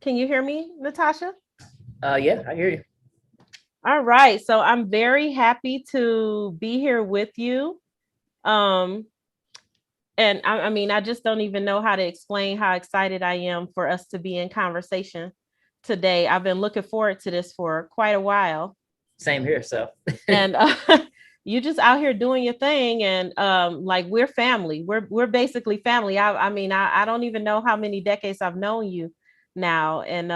Can you hear me, Natasha? Yeah, I hear you. All right. So I'm very happy to be here with you. Um, and I mean, I just don't even know how to explain how excited I am for us to be in conversation today. I've been looking forward to this for quite a while. Same here. So And you just out here doing your thing, and like we're family. We're basically family. I don't even know how many decades I've known you now, and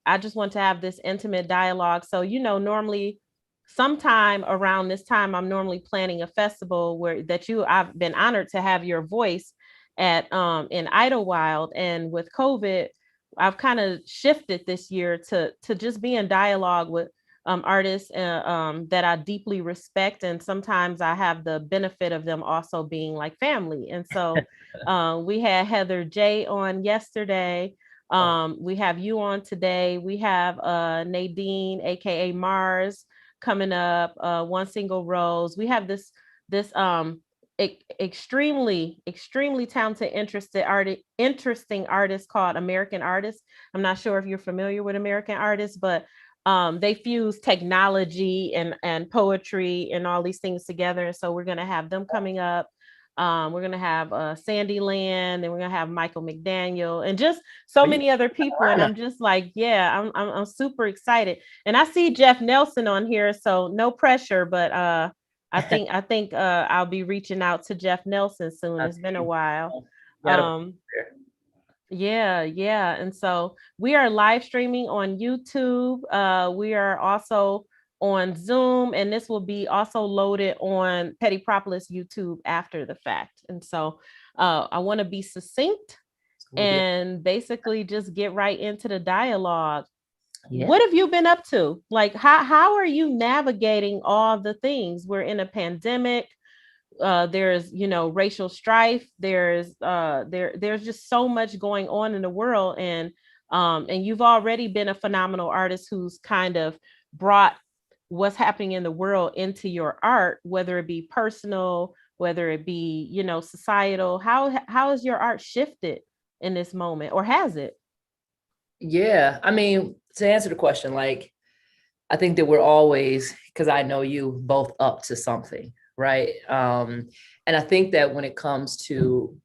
I just want to have this intimate dialogue. So normally sometime around this time I'm normally planning a festival where that you I've been honored to have your voice at in Idlewild, and with COVID I've kind of shifted this year to just be in dialogue with artists that I deeply respect. And sometimes I have the benefit of them also being like family. And so we had Heather J on yesterday. We have you on today. We have Nadine, aka Mars, coming up. One Single Rose. We have this extremely talented, interesting artist called American Artist. I'm not sure if you're familiar with American Artists, but they fuse technology and poetry and all these things together. And so we're going to have them coming up. We're going to have Sandy Land, and we're going to have Michael McDaniel, and just so you many other people. And I'm just like, yeah, I'm super excited. And I see Jeff Nelson on here, so no pressure, but I think I'll be reaching out to Jeff Nelson soon. It's been a while. gotta Um, yeah, yeah. And so we are live streaming on YouTube. We are also on Zoom, and this will be also loaded on Petty Propolis YouTube after the fact. And so I want to be succinct be and basically just get right into the dialogue. yeah. What have you been up to? Like, how are you navigating all the things? We're in a pandemic. There's racial strife. There's just so much going on in the world, and you've already been a phenomenal artist who's kind of brought what's happening in the world into your art, whether it be personal, whether it be societal. How has your art shifted in this moment, or has it? Yeah. I mean, to answer the question, like I think that we're always, because I know you both up to something, right? And I think that when it comes to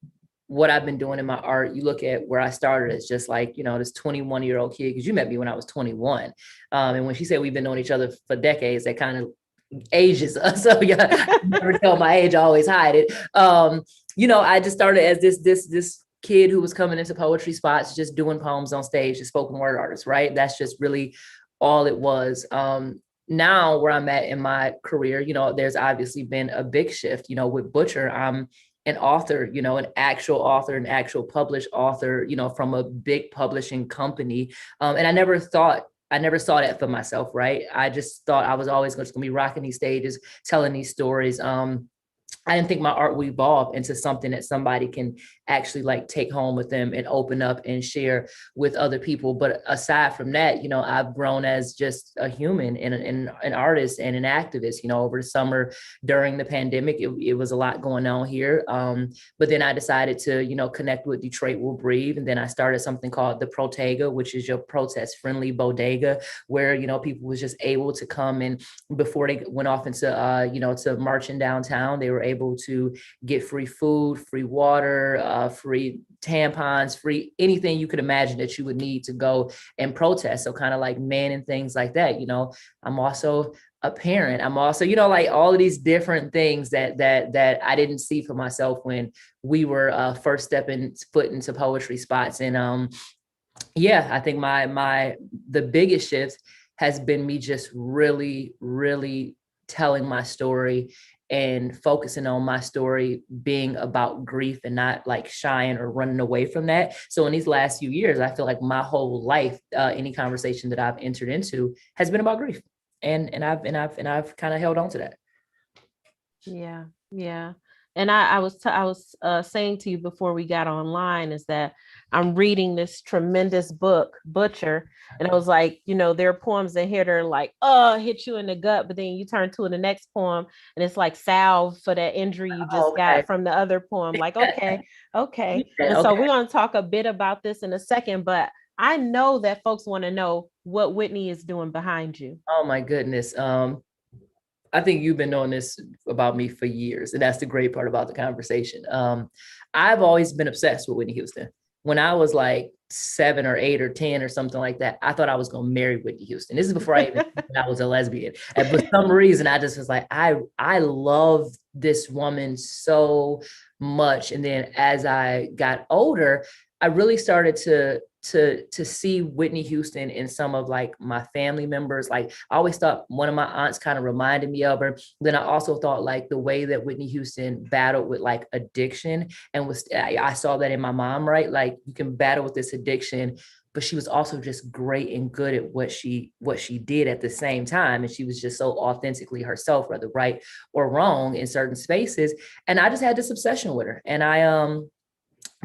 what I've been doing in my art, you look at where I started as just like, this 21-year-old kid, because you met me when I was 21. And when she said we've been knowing each other for decades, that kind of ages us. So yeah, I never tell my age, I always hide it. I just started as this kid who was coming into poetry spots, just doing poems on stage, a spoken word artist, right? That's just really all it was. Now where I'm at in my career, there's obviously been a big shift, with Butcher. I'm an author, an actual author, an actual published author, from a big publishing company. And I never saw that for myself, right? I just thought I was always going to be rocking these stages, telling these stories. I didn't think my art would evolve into something that somebody can actually like take home with them and open up and share with other people. But aside from that, I've grown as just a human and an artist and an activist. Over the summer during the pandemic, it was a lot going on here. But then I decided to, connect with Detroit Will Breathe. And then I started something called the Protega, which is your protest friendly bodega, where, people was just able to come and before they went off into, to marching downtown, they were able to get free food, free water, free tampons, free anything you could imagine that you would need to go and protest. So kind of like men and things like that. I'm also a parent. I'm also, like all of these different things that I didn't see for myself when we were first stepping foot into poetry spots. And yeah, I think the biggest shift has been me just really, really telling my story and focusing on my story being about grief and not like shying or running away from that. So in these last few years, I feel like my whole life, any conversation that I've entered into has been about grief. And I've kind of held on to that. Yeah, yeah. And I was saying to you before we got online is that I'm reading this tremendous book, Butcher, and I was like, there are poems in here that are like, oh, hit you in the gut, but then you turn to the next poem, and it's like salve for that injury you just Okay. got from the other poem. Like, okay, okay. And so Okay. we're going to talk a bit about this in a second, but I know that folks want to know what Whitney is doing behind you. Oh my goodness. I think you've been knowing this about me for years, and that's the great part about the conversation. I've always been obsessed with Whitney Houston. When I was like 7 or 8 or 10 or something like that, I thought I was going to marry Whitney Houston. This is before I even knew I was a lesbian. And for some reason, I just was like, I love this woman so much. And then as I got older, I really started to see Whitney Houston in some of like my family members. Like I always thought one of my aunts kind of reminded me of her. Then I also thought like the way that Whitney Houston battled with like addiction and I saw that in my mom, right? Like you can battle with this addiction, but she was also just great and good at what she did at the same time. And she was just so authentically herself, whether right or wrong in certain spaces. And I just had this obsession with her. And I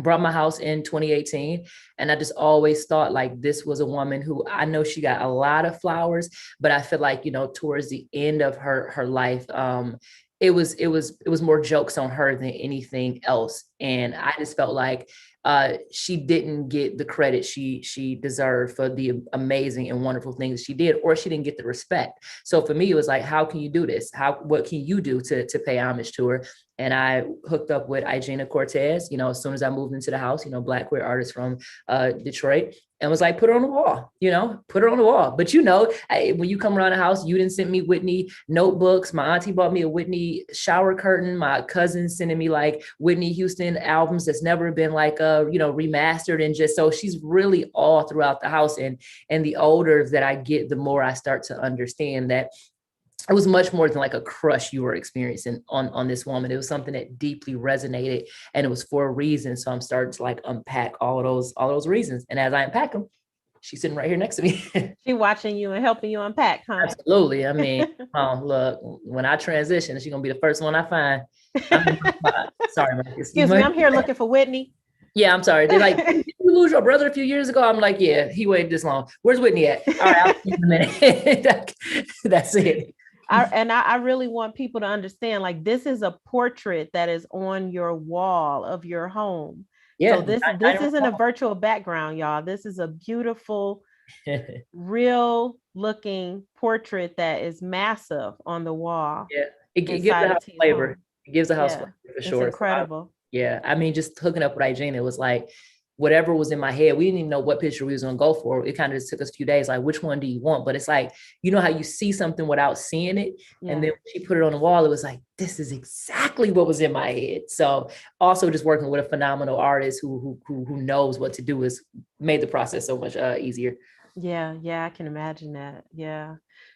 brought my house in 2018, and I just always thought like this was a woman who, I know she got a lot of flowers, but I feel like, you know, towards the end of her life, it was more jokes on her than anything else. And I just felt like she didn't get the credit she deserved for the amazing and wonderful things she did, or she didn't get the respect. So for me, it was like, how can you do this? What can you do to pay homage to her? And I hooked up with Igena Cortez, you know, as soon as I moved into the house, you know, Black queer artist from Detroit, and was like, put her on the wall, you know, put her on the wall. But, you know, when you come around the house, you didn't send me Whitney notebooks. My auntie bought me a Whitney shower curtain. My cousin sending me like Whitney Houston albums that's never been like, you know, remastered. And just, so she's really all throughout the house. And the older that I get, the more I start to understand that it was much more than like a crush you were experiencing on this woman. It was something that deeply resonated, and it was for a reason. So I'm starting to like unpack all those reasons. And as I unpack them, she's sitting right here next to me. She watching you and helping you unpack, huh? Absolutely. I mean, oh, look, when I transition, she's gonna be the first one I find. I'm in my spot. Sorry, Marcus. Excuse me, I'm here looking for Whitney. Yeah, I'm sorry. They're like, did you lose your brother a few years ago? I'm like, yeah, he waited this long. Where's Whitney at? All right, I'll see you in a minute. That's it. I really want people to understand, like, this is a portrait that is on your wall of your home. Yeah. So this isn't a virtual background, y'all. This is a beautiful, real looking portrait that is massive on the wall. Yeah, it gives the house flavor. It gives the house flavor for sure. It's incredible. Yeah, I mean, just hooking up with Igena, it was like whatever was in my head. We didn't even know what picture we was gonna go for. It kind of just took us a few days, like, which one do you want? But it's like, you know how you see something without seeing it, and then when she put it on the wall, it was like, this is exactly what was in my head. So also just working with a phenomenal artist who knows what to do has made the process so much easier. Yeah, I can imagine that. Yeah.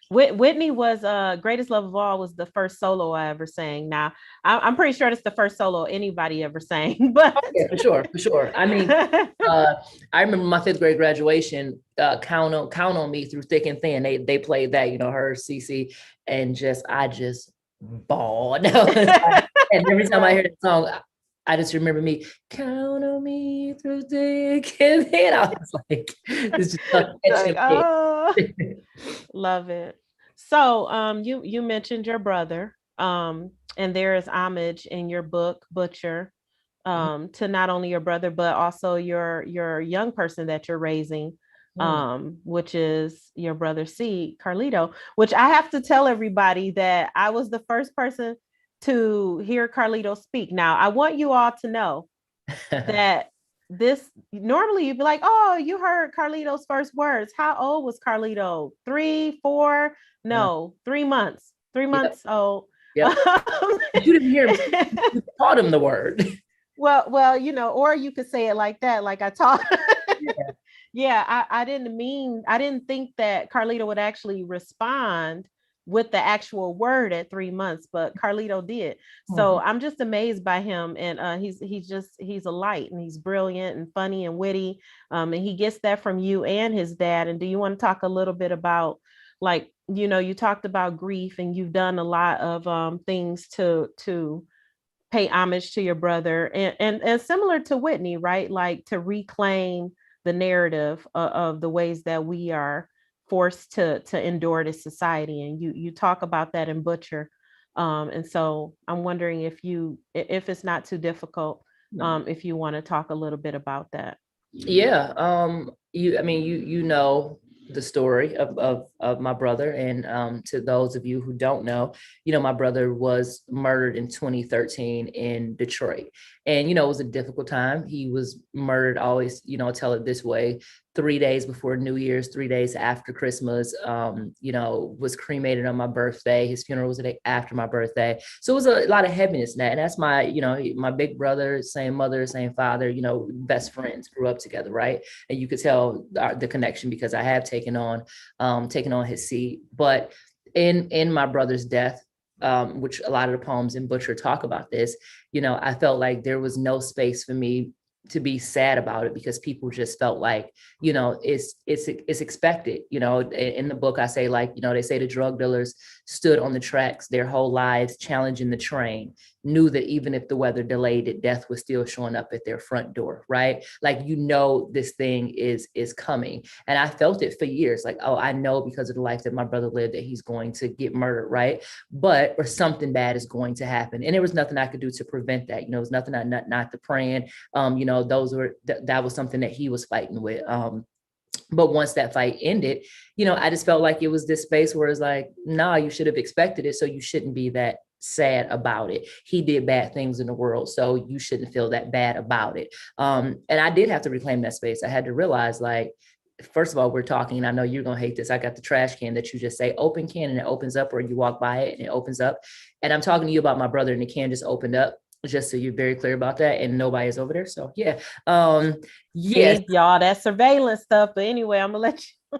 Whitney was Greatest Love of All was the first solo I ever sang. Now I'm pretty sure it's the first solo anybody ever sang, but yeah, for sure. I mean, I remember my 5th grade graduation, count on me through thick and thin. They played that, you know, her CC, and I just bawled. And every time I hear the song, I just remember me, count on me through thick and thin. I was like, it's just like, oh, love it. So you mentioned your brother, and there is homage in your book, Butcher, to not only your brother, but also your young person that you're raising, which is your brother C, Carlito, which I have to tell everybody that I was the first person to hear Carlito speak. Now, I want you all to know that this, normally you'd be like, oh, you heard Carlito's first words. How old was Carlito? 3, 4? No, 3 months. 3 months old. Yeah. You didn't hear him. You taught him the word. Well, you know, or you could say it like that, like I taught. I didn't think that Carlito would actually respond with the actual word at 3 months, but Carlito did. So I'm just amazed by him. And he's a light, and he's brilliant and funny and witty. And he gets that from you and his dad. And do you want to talk a little bit about, like, you know, you talked about grief, and you've done a lot of things to pay homage to your brother, and similar to Whitney, right? Like, to reclaim the narrative of the ways that we are forced to endure this society. And you talk about that in Butcher. And so I'm wondering if it's not too difficult, if you want to talk a little bit about that. Yeah. you know the story of my brother, and to those of you who don't know, my brother was murdered in 2013 in Detroit. And it was a difficult time. He was murdered, always tell it this way, 3 days before New Year's, 3 days after Christmas. Was cremated on my birthday. His funeral was the day after my birthday. So it was a lot of heaviness in that. And that's my big brother, same mother, same father, best friends, grew up together, right? And you could tell the connection because I have taken on his seed. But in my brother's death, which a lot of the poems in Butcher talk about this, I felt like there was no space for me to be sad about it, because people just felt like, it's expected. In the book I say, like, they say the drug dealers stood on the tracks their whole lives challenging the train, knew that even if the weather delayed it, death was still showing up at their front door, right? Like, this thing is coming. And I felt it for years, like, oh, I know because of the life that my brother lived that he's going to get murdered, right? Or something bad is going to happen. And there was nothing I could do to prevent that. It was nothing, not the praying. That was something that he was fighting with. But once that fight ended, I just felt like it was this space where it's like, nah, you should have expected it, so you shouldn't be that sad about it. He did bad things in the world, so you shouldn't feel that bad about it. And I did have to reclaim that space. I had to realize, like, first of all, we're talking, and I know you're going to hate this. I got the trash can that you just say open can and it opens up, or you walk by it and it opens up. And I'm talking to you about my brother, and the can just opened up, just so you're very clear about that, and nobody is over there. So yeah. Yes. See, y'all, that surveillance stuff. But anyway, I'm gonna let you.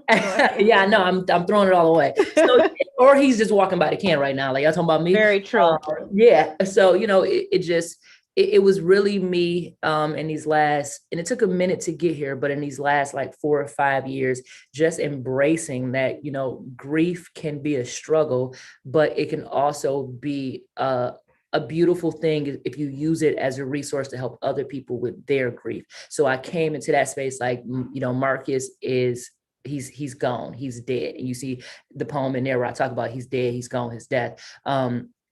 Yeah, no, I'm throwing it all away. So, or he's just walking by the can right now. Like, y'all talking about me? Very true. Yeah. So, it was really me, in these last, and it took a minute to get here, but in these last like 4 or 5 years, just embracing that, grief can be a struggle, but it can also be a beautiful thing if you use it as a resource to help other people with their grief. So I came into that space like, Marcus is, he's gone, he's dead. And you see the poem in there where I talk about he's dead, he's gone, his death.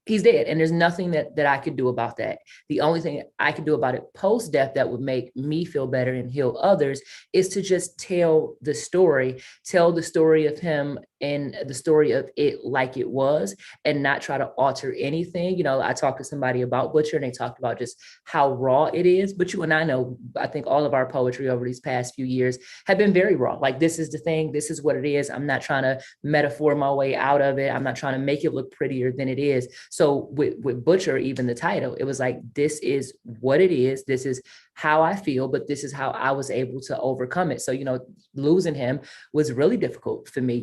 He's dead, and there's nothing that I could do about that. The only thing I could do about it post-death that would make me feel better and heal others is to just tell the story of him and the story of it like it was, and not try to alter anything. I talked to somebody about Butcher, and they talked about just how raw it is. But you and I know, I think all of our poetry over these past few years have been very raw. Like, this is the thing, this is what it is. I'm not trying to metaphor my way out of it. I'm not trying to make it look prettier than it is. So with Butcher, even the title, it was like, this is what it is. This is how I feel, but this is how I was able to overcome it. So, losing him was really difficult for me,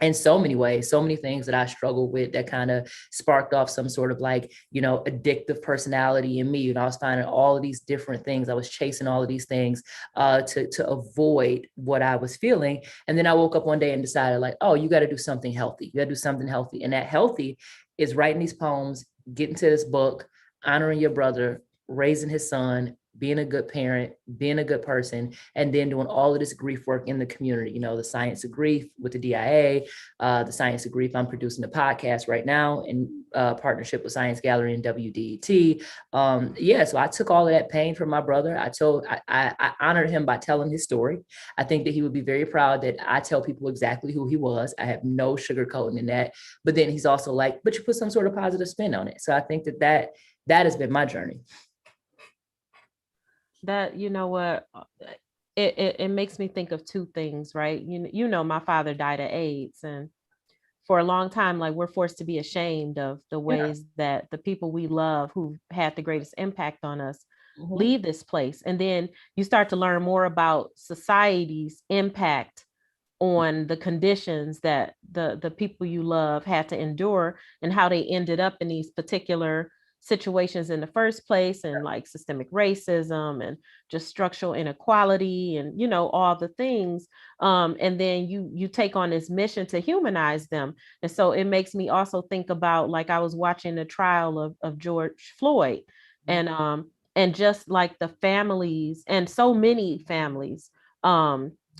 in so many ways, so many things that I struggled with that kind of sparked off some sort of like, addictive personality in me. I was finding all of these different things. I was chasing all of these things to avoid what I was feeling. And then I woke up one day and decided, like, oh, you got to do something healthy. You got to do something healthy. And that healthy is writing these poems, getting to this book, honoring your brother, raising his son, being a good parent, being a good person, and then doing all of this grief work in the community. The Science of Grief with the DIA, the Science of Grief. I'm producing a podcast right now in partnership with Science Gallery and WDET. So I took all of that pain from my brother. I honored him by telling his story. I think that he would be very proud that I tell people exactly who he was. I have no sugarcoating in that. But then he's also like, but you put some sort of positive spin on it. So I think that has been my journey. That, what, it makes me think of two things, right? My father died of AIDS, and for a long time, like, we're forced to be ashamed of the ways that the people we love who had the greatest impact on us leave this place. And then you start to learn more about society's impact on the conditions that the people you love had to endure, and how they ended up in these particular situations in the first place, and like systemic racism and just structural inequality, and all the things. And then you take on this mission to humanize them. And so it makes me also think about, like, I was watching the trial of George Floyd, and just like the families, and so many families,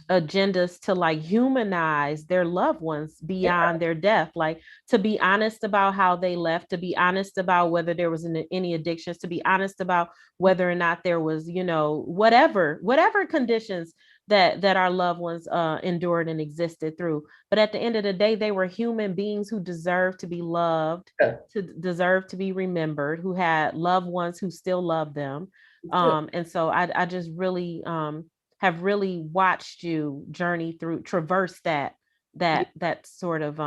agendas to like humanize their loved ones Yeah. beyond their death, like to be honest about how they left, to be honest about whether there was any addictions, to be honest about whether or not there was, whatever conditions that our loved ones endured and existed through. But at the end of the day, they were human beings who deserved to be loved, Yeah. to deserve to be remembered, who had loved ones who still love them. Good. And so I just really have really watched you journey through, traverse that sort of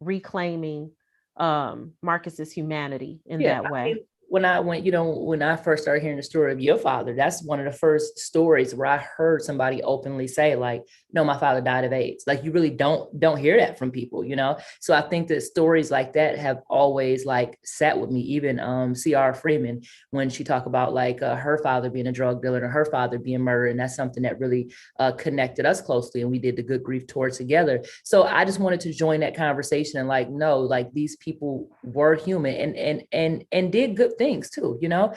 reclaiming Marcus's humanity in Yeah, that I way. mean, when I first started hearing the story of your father, that's one of the first stories where I heard somebody openly say, like, no, my father died of AIDS. Like, you really don't hear that from people, you know? So I think that stories like that have always like sat with me. Even C.R. Freeman, when she talked about like her father being a drug dealer and her father being murdered, and that's something that really connected us closely, and we did the Good Grief tour together. So I just wanted to join that conversation and like, no, like these people were human and did good things too, you know.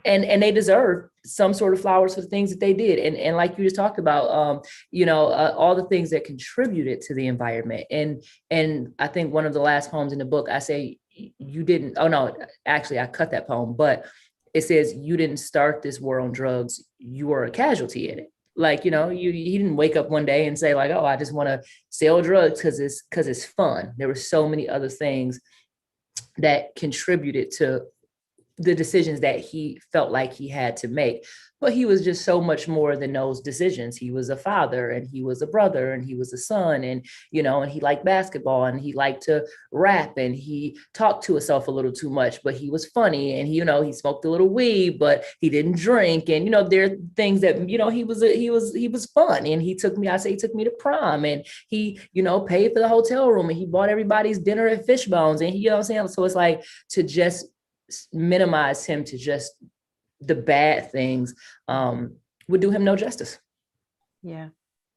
And they deserve some sort of flowers for the things that they did. And like you just talked about, all the things that contributed to the environment. And I think one of the last poems in the book, I say, you didn't, oh no, actually I cut that poem, but it says, you didn't start this war on drugs, you were a casualty in it. Like, he didn't wake up one day and say like, oh, I just want to sell drugs because it's fun. There were so many other things that contributed to the decisions that he felt like he had to make. But he was just so much more than those decisions. He was a father, and he was a brother, and he was a son, and and he liked basketball, and he liked to rap, and he talked to himself a little too much, but he was funny, and he smoked a little weed, but he didn't drink. And there are things that he was fun, and he took me to prom, and he paid for the hotel room, and he bought everybody's dinner at Fishbones, and what I'm saying. So it's like, to just minimize him to just the bad things would do him no justice. Yeah.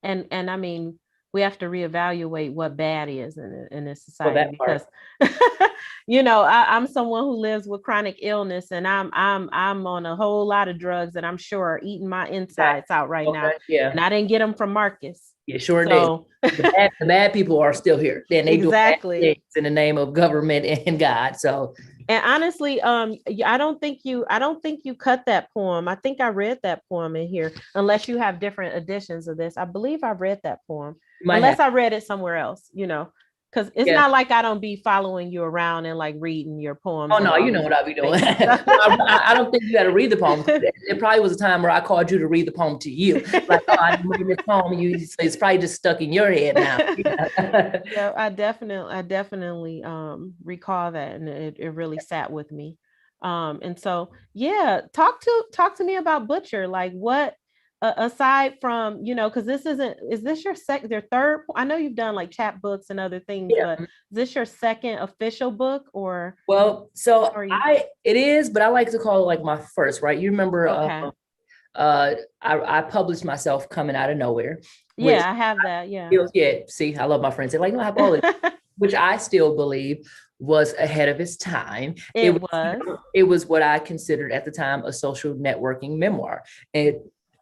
And I mean, we have to reevaluate what bad is in this Well, society, that because part. I'm someone who lives with chronic illness, and I'm on a whole lot of drugs that I'm sure are eating my That, insides out right now. okay, yeah, And I didn't get them from Marcus. yeah, sure did. So The bad people are still here. Then they do bad exactly. things in the name of government and God. So And honestly, I don't think you cut that poem. I think I read that poem in here, unless you have different editions of this. I believe I read that poem, you might have, unless I read it somewhere else, because it's yeah. not like I don't be following you around and like reading your Oh poems and no, all you know these what I'll be doing. things. So I don't think you got to read the poem. It probably was a time where I called you to read the poem to you. Like, oh, I didn't read this poem. It's probably just stuck in your head now. yeah, I definitely recall that, and it really sat with me. And so yeah, talk to me about Butcher. Like, what aside from, because is this your third? I know you've done like chapbooks and other things, Yeah. but is this your second official book, or Well, so are you it is, but I like to call it like my first, right? You remember, okay? I published myself Coming Out of Nowhere, which Yeah, I have that. Yeah. feels, yeah, see, I love my friends. They're like, no, I have all this, which I still believe was ahead of its time. It It was, was. it was what I considered at the time a social networking memoir. And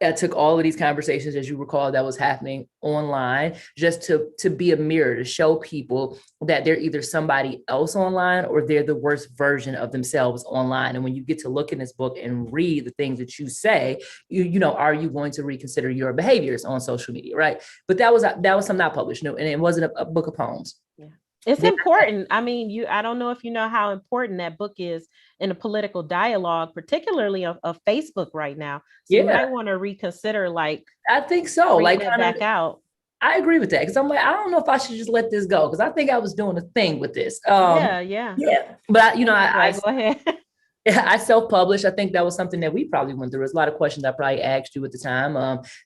I took all of these conversations, as you recall, that was happening online, just to be a mirror, to show people that they're either somebody else online or they're the worst version of themselves online. And when you get to look in this book and read the things that you say, are you going to reconsider your behaviors on social media, right? But that was something I published, and it wasn't a book of poems. Yeah. It's Then, important. I mean, I don't know if you know how important that book is in a political dialogue, particularly of Facebook right now. So you yeah, might want to reconsider like I think so. bringing Like, it kind of, back out. I agree with that, because I'm like, I don't know if I should just let this go, because I think I was doing a thing with this. Yeah, yeah. Yeah, but Anyway, go ahead. I self-published. I think that was something that we probably went through. There's a lot of questions I probably asked you at the time.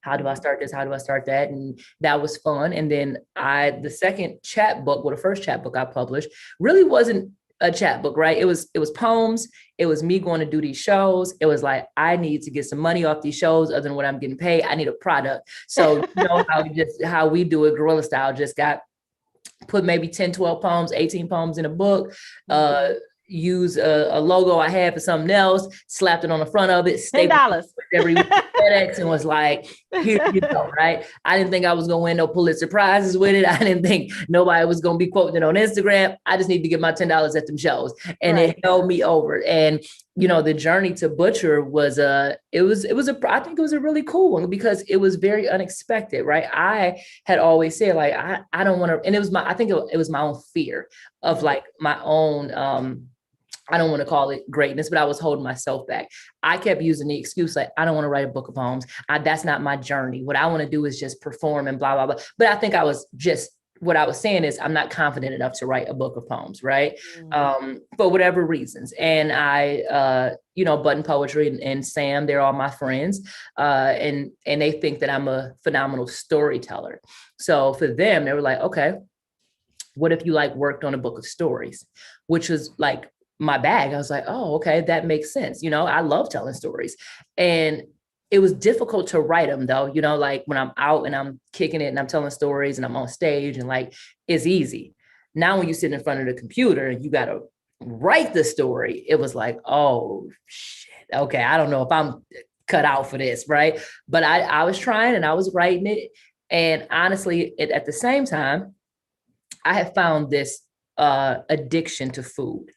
How do I start this? How do I start that? And that was fun. And then the second chat book, well, the first chat book I published really wasn't a chat book, right? It was poems. It was me going to do these shows. It was like, I need to get some money off these shows other than what I'm getting paid. I need a product. So how we do it, guerrilla style, just got put maybe 10, 12 poems, 18 poems in a book. use a logo I had for something else, slapped it on the front of it, stapled $10. it every week FedEx, and was like, here you go, right? I didn't think I was gonna win no Pulitzer Prizes with it. I didn't think nobody was gonna be quoting it on Instagram. I just need to get my $10 at them shows. And right. It held me over. And the journey to Butcher was I think it was a really cool one because it was very unexpected, right? I had always said like, I don't want to, and I think it was my own fear of like my own, I don't want to call it greatness, but I was holding myself back. I kept using the excuse like, I don't want to write a book of poems. That's not my journey. What I want to do is just perform and blah, blah, blah. But I think what I was saying is I'm not confident enough to write a book of poems, right? For whatever reasons. And I, Button Poetry and Sam, they're all my friends. And they think that I'm a phenomenal storyteller. So for them, they were like, okay, what if you like worked on a book of stories, which was like my bag. I was like, oh, okay, that makes sense. I love telling stories. And it was difficult to write them though, like when I'm out and I'm kicking it and I'm telling stories and I'm on stage and like, it's easy. Now, when you sit in front of the computer and you got to write the story, it was like, oh shit. Okay. I don't know if I'm cut out for this. Right. But I was trying and I was writing it. And honestly, at the same time, I have found this addiction to food.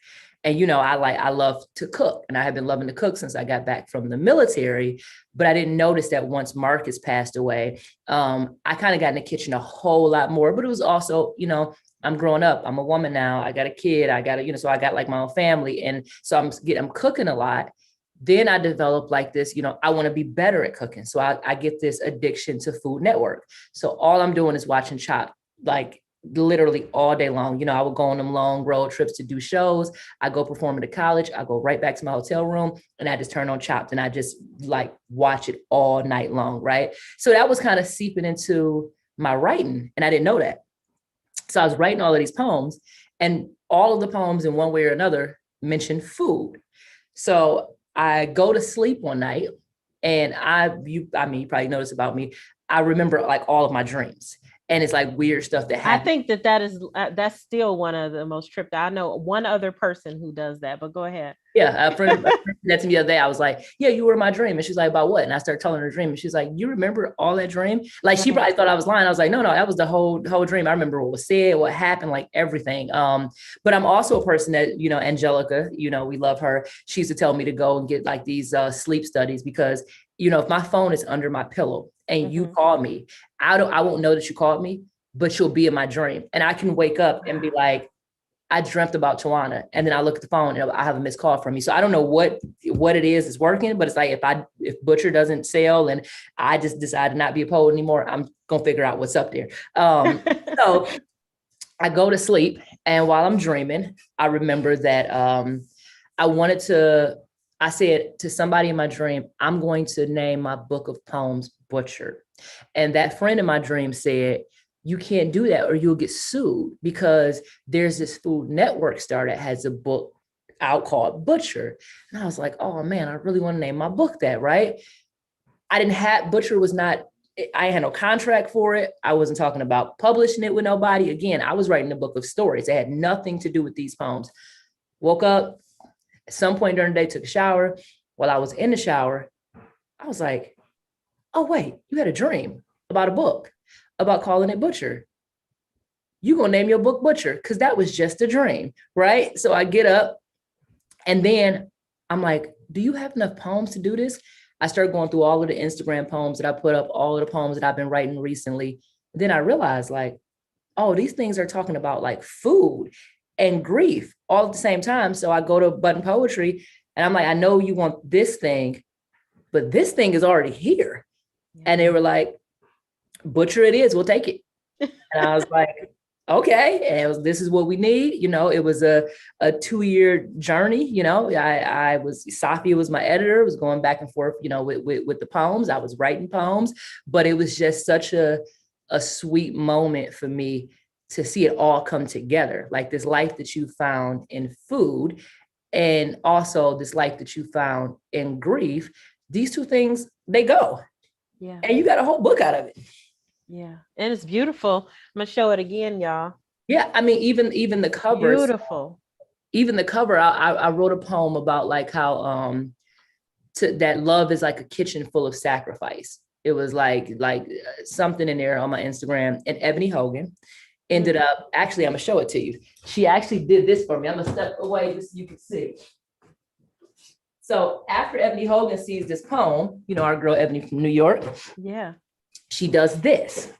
And, I love to cook, and I have been loving to cook since I got back from the military, but I didn't notice that once Marcus passed away, I kind of got in the kitchen a whole lot more, but it was also, I'm growing up, I'm a woman now, I got a kid, so I got like my own family. And so I'm cooking a lot. Then I developed like this, I want to be better at cooking. So I get this addiction to Food Network. So all I'm doing is watching Chop, like literally all day long. I would go on them long road trips to do shows. I go perform at college. I go right back to my hotel room and I just turn on Chopped and I just like watch it all night long. Right. So that was kind of seeping into my writing. And I didn't know that. So I was writing all of these poems, and all of the poems in one way or another mention food. So I go to sleep one night and you probably noticed about me. I remember like all of my dreams. And it's like weird stuff that happens. I think that's still one of the most tripped. I know one other person who does that, but go ahead. Yeah, a friend that to me the other day, I was like, yeah, you were my dream. And she's like, about what? And I started telling her a dream. And she's like, you remember all that dream? Like, she probably thought I was lying. I was like, no, that was the whole dream. I remember what was said, what happened, like everything. But I'm also a person that, Angelica, we love her. She used to tell me to go and get like these sleep studies because, if my phone is under my pillow and you call me, I won't know that you called me, but you'll be in my dream. And I can wake up and be like, I dreamt about Tawana, and then I look at the phone and I have a missed call from you. So I don't know what it is working, but it's like if Butcher doesn't sell and I just decide to not be a poet anymore, I'm gonna figure out what's up there. So I go to sleep, and while I'm dreaming, I remember that I said to somebody in my dream, I'm going to name my book of poems Butcher. And that friend in my dream said, you can't do that or you'll get sued, because there's this Food Network star that has a book out called Butcher. And I was like, oh man, I really want to name my book that, right? Butcher was not, I had no contract for it. I wasn't talking about publishing it with nobody. Again, I was writing a book of stories. It had nothing to do with these poems. Woke up at some point during the day, took a shower. While I was in the shower, I was like, oh wait, you had a dream about a book, about calling it Butcher. You gonna name your book Butcher, because that was just a dream, right? So I get up, and then I'm like, do you have enough poems to do this? I started going through all of the Instagram poems that I put up, all of the poems that I've been writing recently. Then I realized like, oh, these things are talking about like food and grief all at the same time. So I go to Button Poetry and I'm like, I know you want this thing, but this thing is already here. Yeah. And they were like, Butcher it is, we'll take it. And I was like, okay. And this is what we need. It was a 2-year journey. Safi was my editor, was going back and forth, with the poems. I was writing poems, but it was just such a sweet moment for me to see it all come together. Like this life that you found in food, and also this life that you found in grief. These two things, they go. Yeah. And you got a whole book out of it. Yeah. And it's beautiful. I'm gonna show it again, y'all. Yeah. I mean, even the covers. Beautiful. even the cover, I wrote a poem about like how that love is like a kitchen full of sacrifice. It was like something in there on my Instagram, and Ebony Hogan ended up, actually, I'm gonna show it to you. She actually did this for me. I'm gonna step away just so you can see. So after Ebony Hogan sees this poem, you know, our girl Ebony from New York, Yeah. she does this.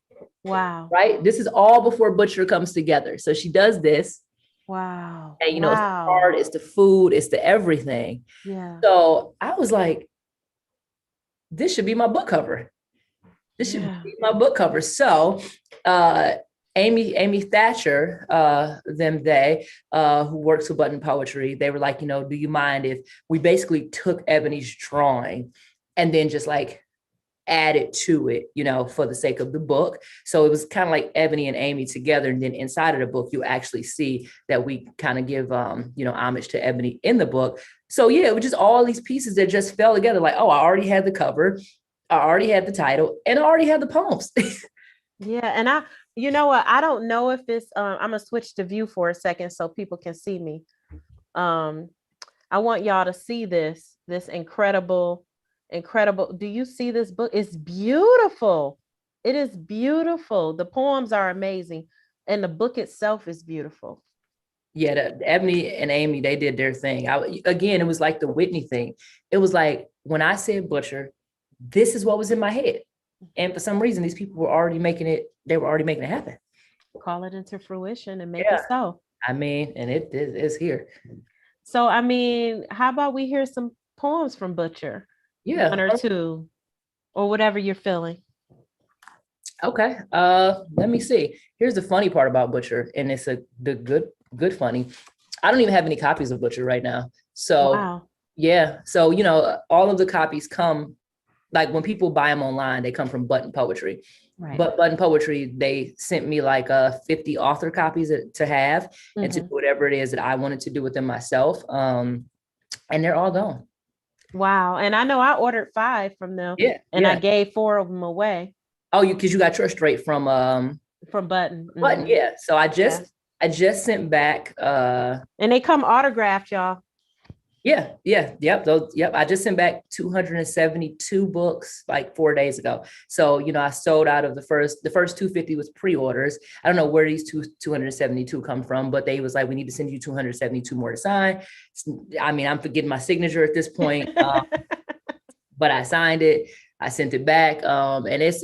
Wow. Right? This is all before Butcher comes together. So she does this. Wow. And, you know, wow. It's the art, it's the food, it's the everything. Yeah. So I was like, this should be my book cover. This should be my book cover. So Amy Thatcher, who works with Button Poetry, they were like, you know, do you mind if we basically took Ebony's drawing and then just like added to it, you know, for the sake of the book. So it was kind of like Ebony and Amy together. And then inside of the book, you actually see that we kind of give, you know, homage to Ebony in the book. So yeah, it was just all these pieces that just fell together. Like, oh, I already had the cover, I already had the title, and I already had the poems. Yeah. And you know what? I don't know if it's, I'm going to switch to view for a second so people can see me. I want y'all to see this incredible. Do you see this book? It's beautiful. It is beautiful. The poems are amazing. And the book itself is beautiful. Yeah, Ebony and Amy, they did their thing. Again, it was like the Whitney thing. It was like, when I said Butcher, this is what was in my head. And for some reason, these people were already making it happen. Call it into fruition and make it so. I mean, and it is here. So, I mean, how about we hear some poems from Butcher? Yeah. One or two, or whatever you're feeling. Okay. Let me see. Here's the funny part about Butcher, and it's the good funny. I don't even have any copies of Butcher right now. So wow. Yeah. So, you know, all of the copies come, like when people buy them online, they come from Button Poetry. Right. But Button Poetry, they sent me like 50 author copies to have and to do whatever it is that I wanted to do with them myself. And they're all gone. Wow. And I know I ordered 5 from them. Yeah. And I gave 4 of them away. Oh, because you got yours straight from Button. Button, yeah. So I just sent back and they come autographed, y'all. Yep. I just sent back 272 books like 4 days ago. So, you know, I sold out of the first 250 was pre-orders. I don't know where these 272 come from, but they was like, we need to send you 272 more to sign. I mean, I'm forgetting my signature at this point, but I signed it. I sent it back. And it's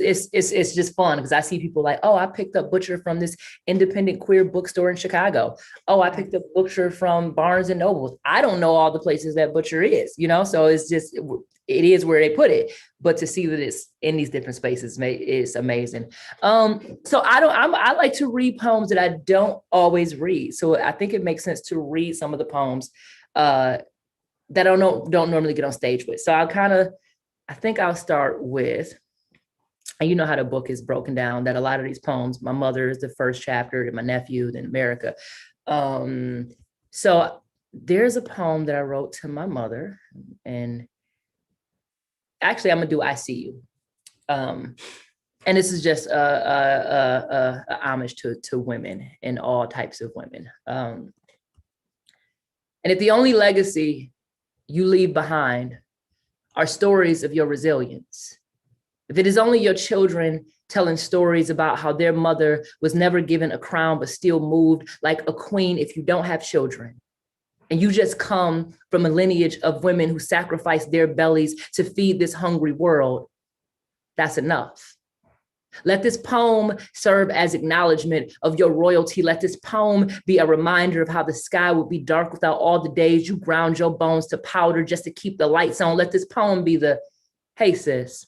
just fun because I see people like, oh, I picked up Butcher from this independent queer bookstore in Chicago. Oh, I picked up Butcher from Barnes and Noble. I don't know all the places that Butcher is, you know? So it's just, it is where they put it, but to see that it's in these different spaces is amazing. So I like to read poems that I don't always read. So I think it makes sense to read some of the poems that I don't normally get on stage with. So I think I'll start with, and you know how the book is broken down, that a lot of these poems, my mother is the first chapter, then my nephew, then America. So there's a poem that I wrote to my mother, and actually I'm gonna do I See You. And this is just a homage to women and all types of women. And if the only legacy you leave behind are stories of your resilience, if it is only your children telling stories about how their mother was never given a crown but still moved like a queen, if you don't have children and you just come from a lineage of women who sacrificed their bellies to feed this hungry world, that's enough. Let this poem serve as acknowledgement of your royalty. Let this poem be a reminder of how the sky would be dark without all the days you ground your bones to powder just to keep the lights on. Let this poem be the, hey sis,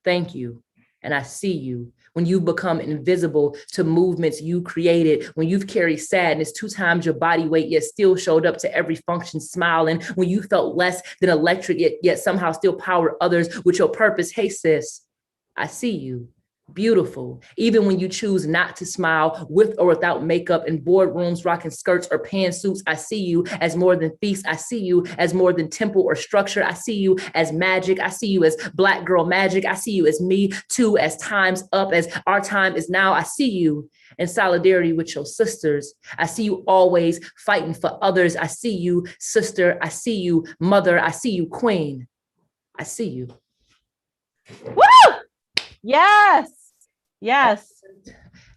thank you, and I see you. When you become invisible to movements you created, when you've carried sadness 2 times your body weight, yet still showed up to every function smiling, when you felt less than electric, yet somehow still powered others with your purpose, hey sis, I see you. beautiful. Even when you choose not to smile with or without makeup in boardrooms, rocking skirts or pantsuits, I see you as more than feast. I see you as more than temple or structure. I see you as magic. I see you as Black girl magic. I see you as me too, as time's up, as our time is now. I see you in solidarity with your sisters. I see you always fighting for others. I see you, sister. I see you, mother. I see you, queen. I see you. Woo! Yes. Yes.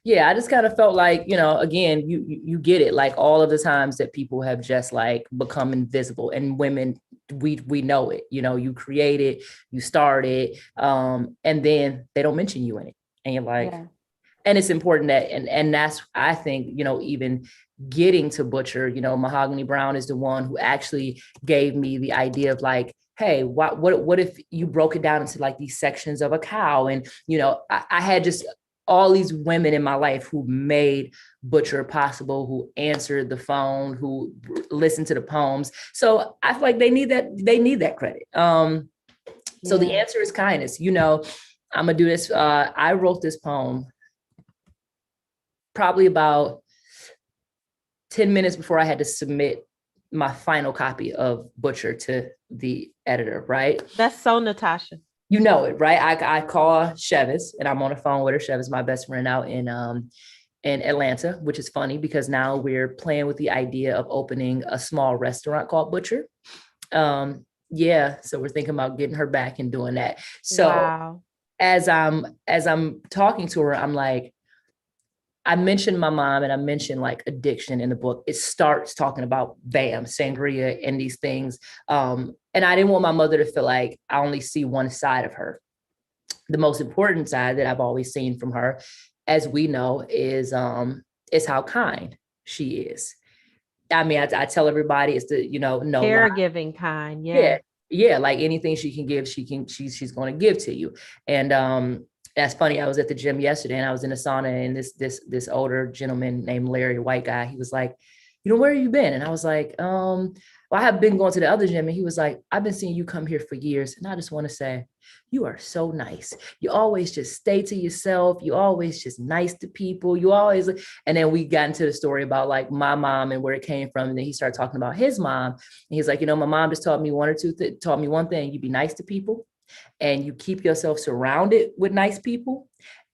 Yeah, I just kind of felt like, again, you get it, like all of the times that people have just like become invisible, and women, we know it, you create it, you start it, and then they don't mention you in it, and you're like, yeah. And it's important that, and that's, I think, even getting to Butcher, Mahogany Brown is the one who actually gave me the idea of like, hey, what if you broke it down into like these sections of a cow? And, I had just all these women in my life who made Butcher possible, who answered the phone, who listened to the poems. So I feel like they need that credit. So the answer is kindness. I'm gonna do this. I wrote this poem probably about 10 minutes before I had to submit my final copy of Butcher to the editor, right? That's so Natasha. You know it, right? I call Chevis, and I'm on the phone with her. Chevis, my best friend out in Atlanta, which is funny because now we're playing with the idea of opening a small restaurant called Butcher. So we're thinking about getting her back and doing that. So wow. As I'm talking to her, I'm like, I mentioned my mom and I mentioned like addiction in the book. It starts talking about sangria and these things. And I didn't want my mother to feel like I only see one side of her. The most important side that I've always seen from her, as we know, is how kind she is. I mean, I tell everybody it's the, no caregiving kind. Yeah. Like anything she can give, she's going to give to you. And, that's funny. I was at the gym yesterday and I was in a sauna, and this older gentleman named Larry, white guy, he was like, where have you been? And I was like, well, I have been going to the other gym. And he was like, I've been seeing you come here for years. And I just want to say, you are so nice. You always just stay to yourself. You always just nice to people. You always, and then we got into the story about like my mom and where it came from. And then he started talking about his mom. And he's like, my mom just taught me one thing. You be nice to people, and you keep yourself surrounded with nice people.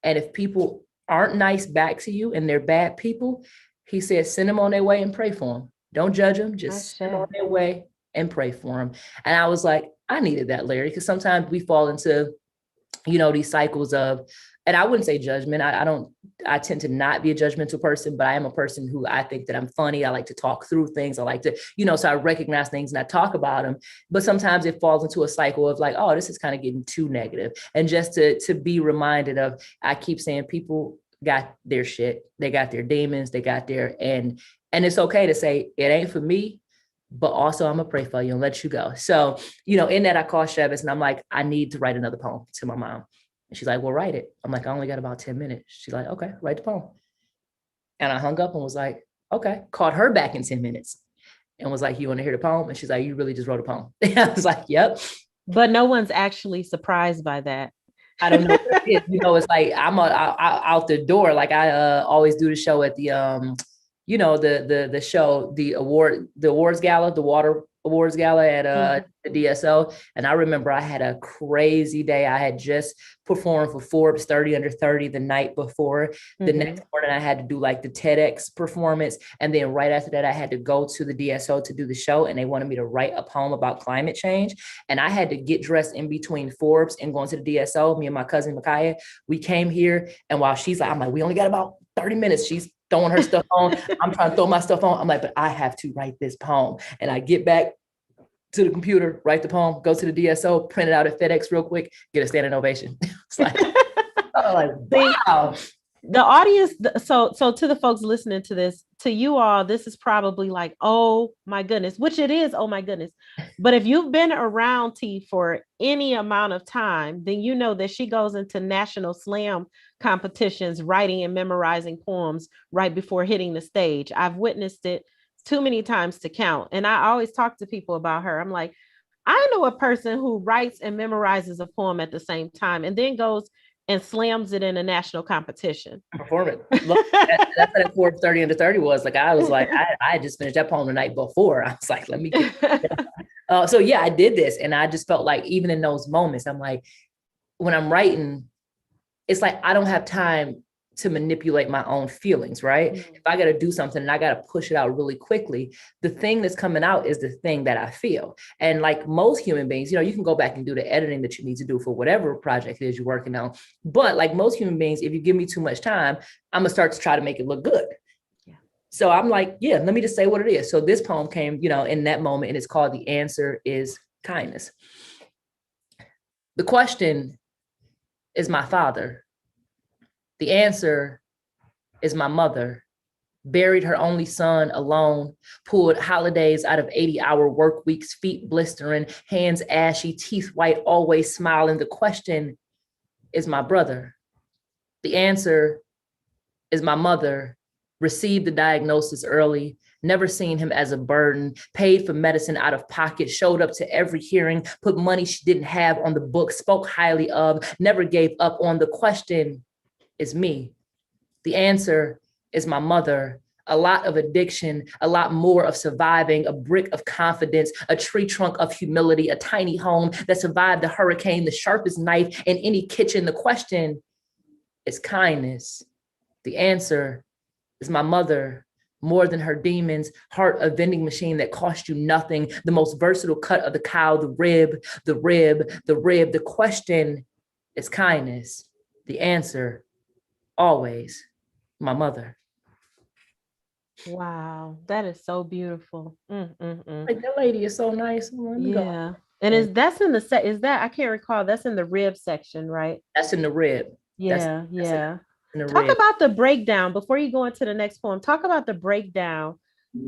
And if people aren't nice back to you and they're bad people, he said, send them on their way and pray for them. Don't judge them. Just send them on their way and pray for them. And I was like, I needed that, Larry, because sometimes we fall into, these cycles of, and I wouldn't say judgment. I tend to not be a judgmental person, but I am a person who I think that I'm funny. I like to talk through things. I like to, so I recognize things and I talk about them, but sometimes it falls into a cycle of like, oh, this is kind of getting too negative. And just to be reminded of, I keep saying people got their shit. They got their demons. They got their, and it's okay to say it ain't for me, but also I'm gonna pray for you and let you go. So, in that I call Chevis and I'm like, I need to write another poem to my mom. And she's like, well, write it. I'm like, I only got about 10 minutes. She's like, okay, write the poem. And I hung up and was like, okay, called her back in 10 minutes and was like, you want to hear the poem? And she's like, you really just wrote a poem. I was like, yep. But no one's actually surprised by that. I don't know what it is. It's like, I'm out the door. Like I always do the show at the, the show, the awards gala, the water awards gala at the DSO. And I remember I had a crazy day. I had just performed for Forbes 30 under 30 the night before. The next morning I had to do like the TEDx performance. And then right after that, I had to go to the DSO to do the show. And they wanted me to write a poem about climate change. And I had to get dressed in between Forbes and going to the DSO. Me and my cousin Micaiah, we came here. And while she's like, I'm like, we only got about 30 minutes. She's throwing her stuff on. I'm trying to throw my stuff on. I'm like, but I have to write this poem. And I get back to the computer, write the poem, go to the DSO, print it out at FedEx real quick, get a standing ovation. It's like, wow. The audience, so to the folks listening to this, to you all, this is probably like, oh my goodness, which it is, oh my goodness. But if you've been around T for any amount of time, then you know that she goes into national slam competitions, writing and memorizing poems right before hitting the stage. I've witnessed it too many times to count. And I always talk to people about her. I'm like, I know a person who writes and memorizes a poem at the same time and then goes and slams it in a national competition. Perform it. Look, that's what that 4:30 under 30 was. Like, I was like, I just finished that poem the night before. I was like, let me get so yeah, I did this. And I just felt like even in those moments, I'm like, when I'm writing, it's like I don't have time to manipulate my own feelings, right? Mm-hmm. If I got to do something and I got to push it out really quickly, the thing that's coming out is the thing that I feel. And like most human beings, you can go back and do the editing that you need to do for whatever project it is you're working on. But like most human beings, if you give me too much time, I'm gonna start to try to make it look good. Yeah. So I'm like, yeah, let me just say what it is. So this poem came, in that moment, and it's called The Answer is Kindness. The question is my father. The answer is my mother. Buried her only son alone, pulled holidays out of 80-hour work weeks, feet blistering, hands ashy, teeth white, always smiling. The question is my brother. The answer is my mother. Received the diagnosis early, never seen him as a burden, paid for medicine out of pocket, showed up to every hearing, put money she didn't have on the book, spoke highly of, never gave up on. The question is me. The answer is my mother. A lot of addiction, a lot more of surviving, a brick of confidence, a tree trunk of humility, a tiny home that survived the hurricane, the sharpest knife in any kitchen. The question is kindness. The answer is my mother. More than her demons, heart a vending machine that cost you nothing, the most versatile cut of the cow, the rib, the rib, the rib. The question is kindness. The answer, always, my mother. Wow, that is so beautiful. Like, that lady is so nice. Let me go. Yeah. And that's in the set. Is that, I can't recall, that's in the rib section, right? That's in the rib. Yeah, yeah. In the Talk rib. about the breakdown before you go into the next poem. Talk about the breakdown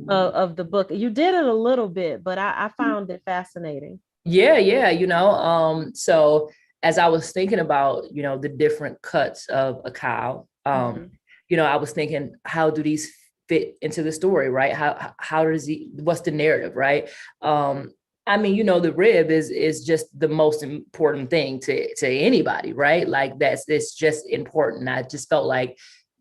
of the book. You did it a little bit, but I found it fascinating. Yeah. So as I was thinking about, the different cuts of a cow, I was thinking, how do these fit into the story, right? How does what's the narrative, right? The rib is just the most important thing to anybody, right? Like it's just important. I just felt like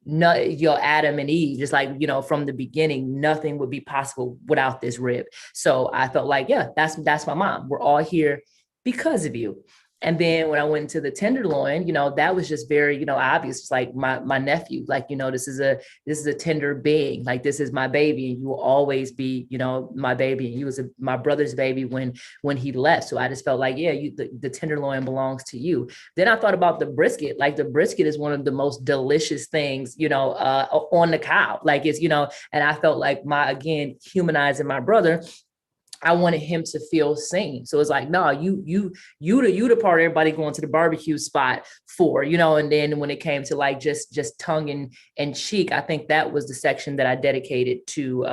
Adam and Eve, just like, from the beginning, nothing would be possible without this rib. So I felt like, yeah, that's my mom. We're all here because of you. And then when I went into the tenderloin, that was just very, obvious. It's like my nephew, like, this is a tender being, like, this is my baby, and you will always be, my baby. And he was my brother's baby when he left. So I just felt like, yeah, the tenderloin belongs to you. Then I thought about the brisket. Like, the brisket is one of the most delicious things, on the cow. Like, it's, and I felt like again, humanizing my brother, I wanted him to feel seen. So it's like, no, you the part everybody going to the barbecue spot for, and then when it came to like just tongue and cheek, I think that was the section that I dedicated to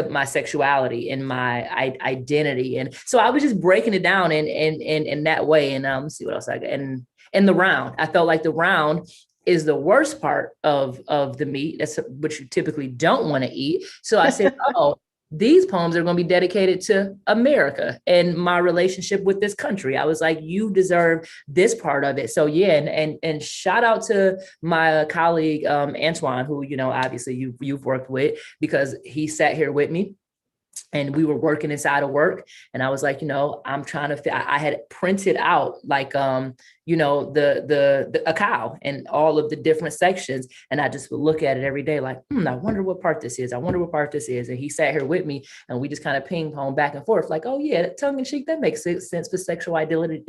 my sexuality and my identity. And so I was just breaking it down in that way. And let's see what else I got. And the round, I felt like the round is the worst part of the meat. That's what you typically don't want to eat. So I said, oh, these poems are going to be dedicated to America and my relationship with this country. I was like, you deserve this part of it. So yeah, and shout out to my colleague Antoine, who obviously you've worked with, because he sat here with me. And we were working inside of work. And I was like, I'm trying to I had printed out like, a cow and all of the different sections. And I just would look at it every day like, I wonder what part this is. I wonder what part this is. And he sat here with me and we just kind of ping pong back and forth like, oh yeah, tongue in cheek, that makes sense for sexual identity,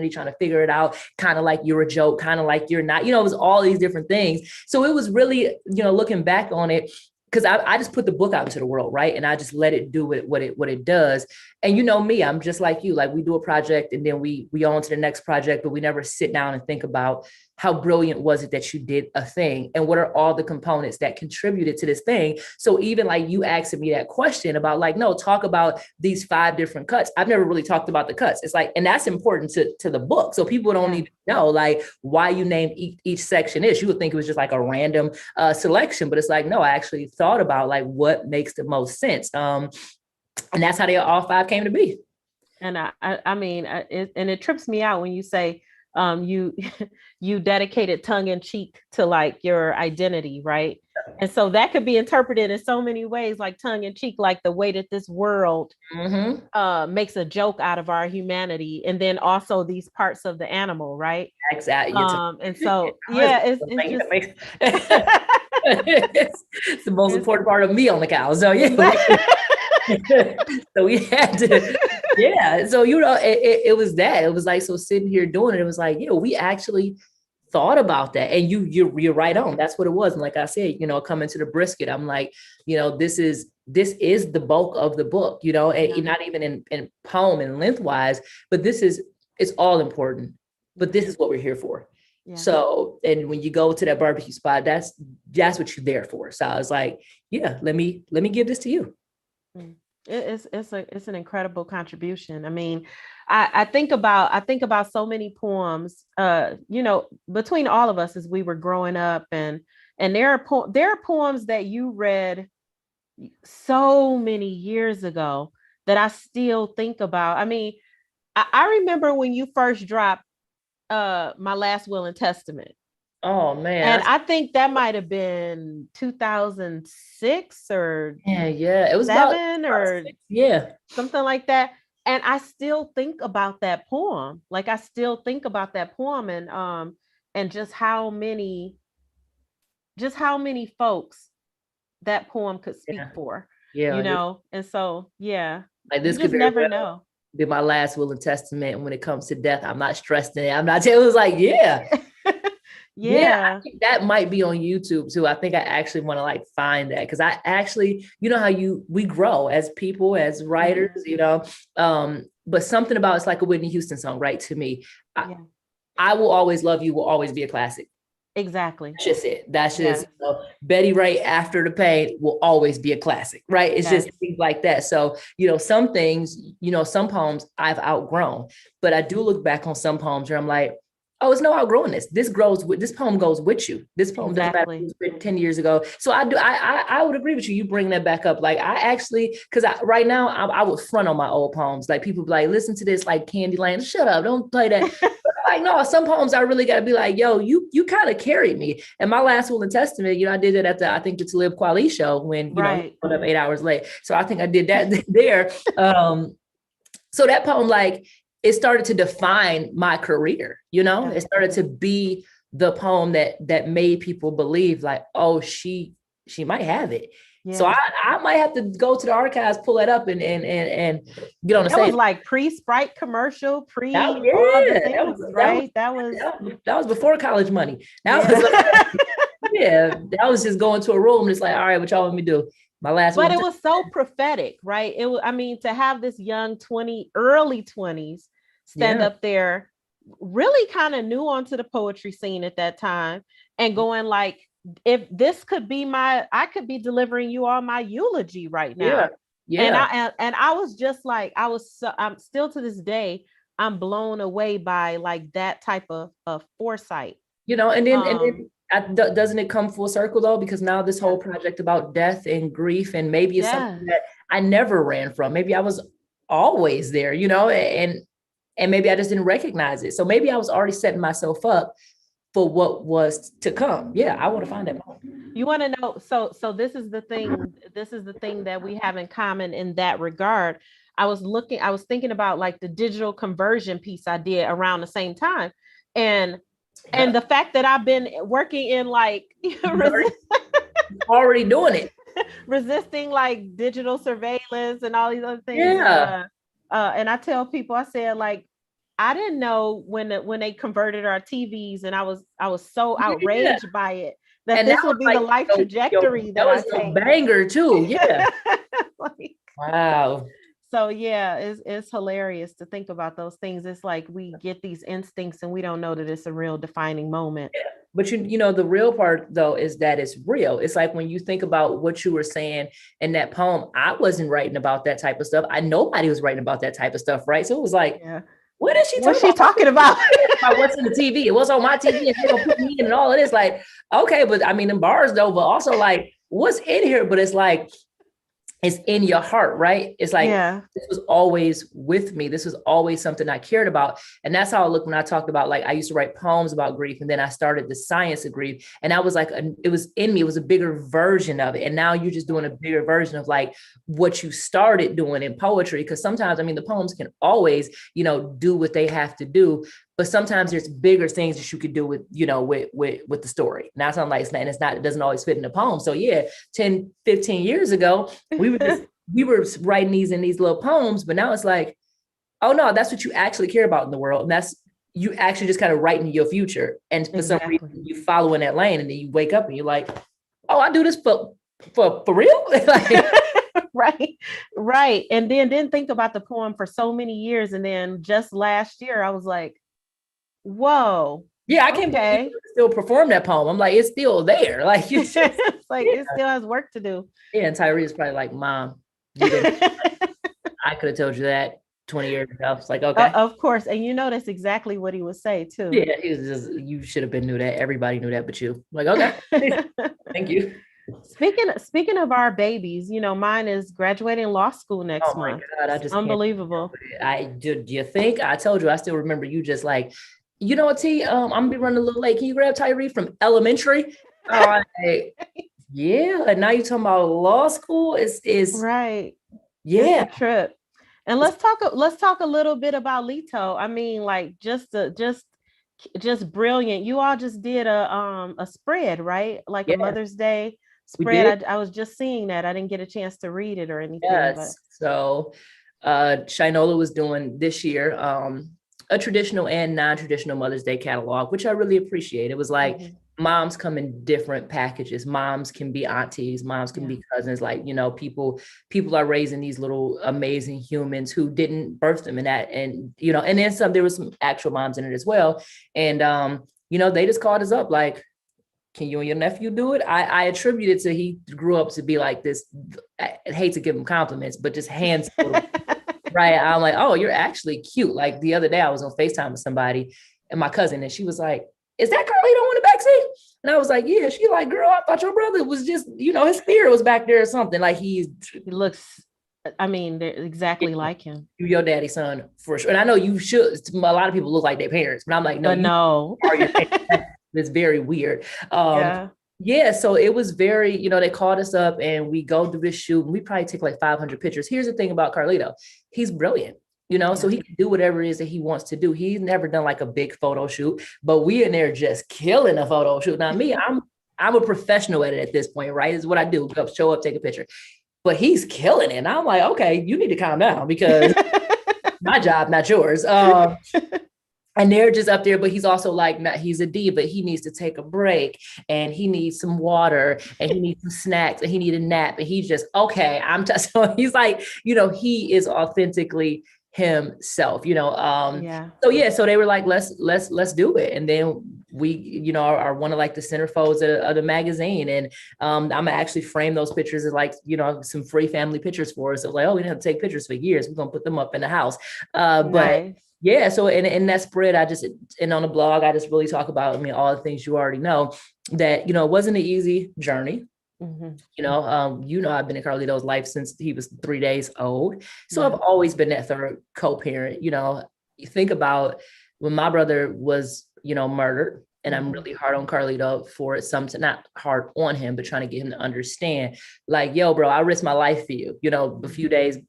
trying to figure it out. Kind of like you're a joke, kind of like you're not, it was all these different things. So it was really, looking back on it, because I just put the book out into the world, right? And I just let it do what it does. And me, I'm just like you. Like, we do a project and then we on to the next project, but we never sit down and think about how brilliant was it that you did a thing and what are all the components that contributed to this thing. So even like you asking me that question about like, no, talk about these 5 different cuts. I've never really talked about the cuts. It's like, and that's important to the book. So people don't need to know like why you named each section is. You would think it was just like a random selection, but it's like, no, I actually thought about like what makes the most sense. And that's how they all 5 came to be. And I mean, it trips me out when you say you you dedicated tongue in cheek to like your identity, right? And so that could be interpreted in so many ways, like tongue in cheek, like the way that this world Mm-hmm. makes a joke out of our humanity, and then also these parts of the animal, right? Exactly. And so yeah, it's just it's the most it's important part of me on the cow. So yeah, exactly. so we had to, yeah. So it was that. It was like, so sitting here doing it, it was like, we actually thought about that. And you're right on. That's what it was. And like I said, coming to the brisket, I'm like, this is the bulk of the book, and not even in poem and lengthwise, but it's all important. But this is what we're here for. Yeah. So, and when you go to that barbecue spot, that's what you're there for. So I was like, yeah, let me give this to you. It's an incredible contribution. I mean, I think about so many poems, between all of us as we were growing up, and there are poems that you read so many years ago that I still think about. I mean, I remember when you first dropped My Last Will and Testament. Oh man. And I think that might have been 2006 or it was 7 or something like that. And I still think about that poem. Like I still think about that poem, and just how many folks that poem could speak for. And so like this you just never know. Be my last will and testament. And when it comes to death, I'm not stressed in it. I'm not. It was like, yeah. I think that might be on YouTube too. I think I actually want to like find that, because I actually, how we grow as people, as writers, but something about it's like a Whitney Houston song, right? To me, I Will Always Love You will always be a classic. Exactly. That's just it. That's just Betty Wright After the Pain will always be a classic, right? It's just things like that. So, some things, some poems I've outgrown, but I do look back on some poems where I'm like, oh, it's no outgrowing this. This poem goes with you. This poem doesn't matter if it was written 10 years ago. So I would agree with you. You bring that back up. Like I actually, because right now I would front on my old poems. Like people be like, listen to this, like Candyland. Shut up, don't play that. Like, no, some poems I really got to be like, yo, you kind of carried me. And My Last Will and Testament, I did it at I think the Talib Kweli show when, I put up 8 hours late. So I think I did that there. So that poem, like, it started to define my career, it started to be the poem that made people believe like, oh, she might have it. Yeah. So I might have to go to the archives, pull it up and get on the stage. That was like pre-Sprite commercial, that was before college money. That was just going to a room and it's like, all right, what y'all want me to do? My last one. But it was so prophetic, right? It was, I mean, to have this young early 20s stand up there, really kind of new onto the poetry scene at that time, and going like, if this could be I could be delivering you all my eulogy right now. And I was just like, I'm still to this day, I'm blown away by like that type of foresight. And then doesn't it come full circle though? Because now this whole project about death and grief, and maybe it's something that I never ran from. Maybe I was always there, and maybe I just didn't recognize it. So maybe I was already setting myself up for what was to come. Yeah, I want to find that moment. You want to know? So this is the thing. This is the thing that we have in common in that regard. I was thinking about like the digital conversion piece I did around the same time, and the fact that I've been working in like already doing it, resisting like digital surveillance and all these other things. And I tell people, I said, like, I didn't know when they converted our TVs, and I was so outraged by it that this would be like, the life trajectory that was a banger too. Yeah. Like, wow. So it's hilarious to think about those things. It's like we get these instincts and we don't know that it's a real defining moment. Yeah. But the real part though is that it's real. It's like when you think about what you were saying in that poem, I wasn't writing about that type of stuff. Nobody was writing about that type of stuff, right? So it was like, what is she talking about? What's in the TV? It was on my TV and they gonna put me in and all of this. Like, okay, but I mean, in bars though, but also like what's in here? But it's like, it's in your heart, right? It's like, Yeah. this was always with me. This was always something I cared about. And that's how I look when I talked about, like, I used to write poems about grief. And then I started the science of grief. And I was like, it was in me. It was a bigger version of it. And now you're just doing a bigger version of like what you started doing in poetry. Cause sometimes, I mean, the poems can always, do what they have to do. But sometimes there's bigger things that you could do with, with the story. Now it's not like, it doesn't always fit in the poem. So yeah, 10, 15 years ago, we were writing these in these little poems, but now it's like, oh no, that's what you actually care about in the world. And that's, you actually just kind of writing your future. And for some reason you follow in that lane, and then you wake up and you're like, oh, I do this for real. Like, right. And then didn't think about the poem for so many years. And then just last year I was like, whoa. Yeah, I can't believe you still perform that poem. I'm like, it's still there. Like, it's like, it still has work to do. Yeah, and Tyree is probably like, Mom, you didn't. I could have told you that 20 years ago. It's like, okay. Of course. And that's exactly what he would say too. Yeah, he was just, you should have been knew that. Everybody knew that but you. I'm like, okay. Thank you. Speaking of our babies, mine is graduating law school next month. God, I just unbelievable. Do you think? I told you, I still remember you just like, you know what, T, I'm gonna be running a little late. Can you grab Tyree from elementary? Yeah, and now you're talking about law school. Is right. Yeah, it's a trip. And let's talk a little bit about Lito. I mean, like, just brilliant. You all just did a spread, right? Like a Mother's Day spread. I was just seeing that. I didn't get a chance to read it or anything. Yes. But. So Shinola was doing this year a traditional and non-traditional Mother's Day catalog, which I really appreciate. It was like, moms come in different packages. Moms can be aunties, moms can be cousins. Like, people are raising these little amazing humans who didn't birth them, and and then there was some actual moms in it as well. And they just called us up like, can you and your nephew do it? I attribute it to, he grew up to be like this. I hate to give him compliments, but just hands. Right. I'm like, oh, you're actually cute. Like the other day I was on FaceTime with somebody and my cousin, and she was like, is that Carlito on the backseat? And I was like, yeah. She like, girl, I thought your brother was just, his spirit was back there or something. Like he looks, I mean, they're exactly like him. You're your daddy's son for sure. And I know you should. A lot of people look like their parents, but I'm like, no, no. It's very weird. Yeah, so it was very, they called us up and we go do this shoot, and we probably take like 500 pictures. Here's the thing about Carlito. He's brilliant, so he can do whatever it is that he wants to do. He's never done like a big photo shoot, but we in there just killing a photo shoot. Now me, I'm a professional at it at this point, right? Is what I do. Go show up, take a picture. But he's killing it. And I'm like, okay, you need to calm down, because my job, not yours. And they're just up there, but he's also like, he's a diva. He needs to take a break, and he needs some water, and he needs some snacks, and he needs a nap. And he's just, okay, so he's like, he is authentically himself, So they were like, let's do it. And then we, are one of like the centerfolds of the magazine. And I'm gonna actually frame those pictures as like, some free family pictures for us. So like, oh, we didn't have to take pictures for years. We're gonna put them up in the house. But yeah, so in that spread, and on the blog, I just really talk about, all the things you already know, that, it wasn't an easy journey. I've been in Carlito's life since he was 3 days old. So I've always been that third co-parent. You think about when my brother was, murdered, and I'm really hard on Carlito for it. Not hard on him, but trying to get him to understand, like, yo, bro, I risked my life for you. A